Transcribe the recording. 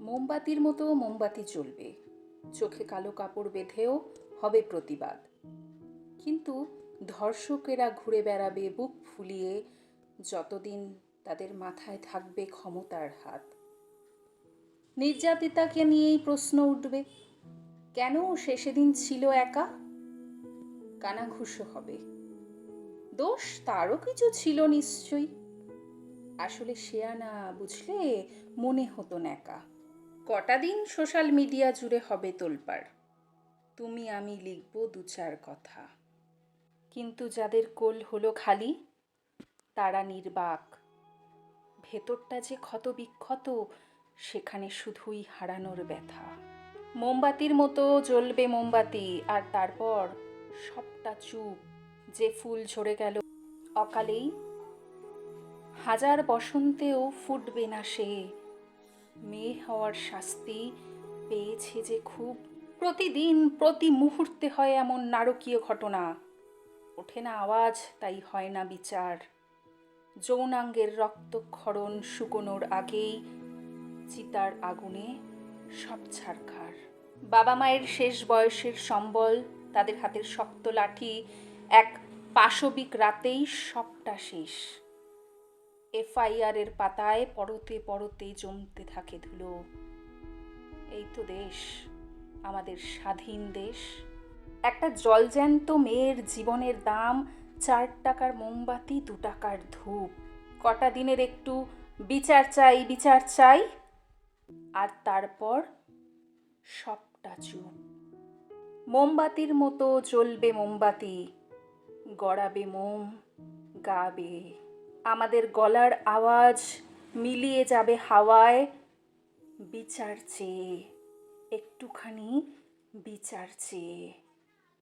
মোমবাতির মতো মোমবাতি জ্বলবে, চোখে কালো কাপড় বেঁধেও হবে প্রতিবাদ। কিন্তু ধর্ষকেরা ঘুরে বেড়াবে বুক ফুলিয়ে যতদিন তাদের মাথায় থাকবে ক্ষমতার হাত। নির্যাতিতাকে নিয়েই প্রশ্ন উঠবে, কেন সে সেদিন ছিল একা? কানাঘুষো হবে, দোষ তারও কিছু ছিল নিশ্চয়ই। আসলে শেয়ানা বুঝলে মনে হতো ন্যাকা। কটা দিন সোশ্যাল মিডিয়া জুড়ে হবে তোলপাড়, তুমি আমি লিখবো দু চার কথা। কিন্তু যাদের কোল হলো খালি তারা নির্বাক, ভেতরটা যে ক্ষত বিক্ষত, সেখানে শুধুই হারানোর ব্যথা। মোমবাতির মতো জ্বলবে মোমবাতি, আর তারপর সবটা চুপ। যে ফুল ঝরে গেল অকালেই, হাজার বসন্তেও ফুটবে না সে। মেয়ে হওয়ার শাস্তি পেয়েছে যে খুব, প্রতিদিন প্রতি মুহূর্তে হয় এমন নারকীয় ঘটনা। ওঠে না আওয়াজ, তাই হয় না বিচার। যৌনাঙ্গের রক্তক্ষরণ শুকোনোর আগেই চিতার আগুনে সব ছারখার। বাবা মায়ের শেষ বয়সের সম্বল, তাদের হাতের শক্ত লাঠি, এক পাশবিক রাতেই সবটা শেষ। এফআইআর এর পাতায় পরতে পরতে জমতে থাকে ধুলো। এই তো দেশ, আমাদের স্বাধীন দেশ। একটা জলজ্যান্ত মেয়ের জীবনের দাম 4 টাকার মোমবাতি, 2 টাকার ধূপ। কটা দিনের একটু বিচার চাই, বিচার চাই, আর তারপর সবটা চুপ। মোমবাতির মতো জ্বলবে মোমবাতি, গড়াবে মোম গাবে। আমাদের গলার আওয়াজ মিলিয়ে যাবে হাওয়ায়, বিচার চেয়ে, একটুখানি বিচার চেয়ে।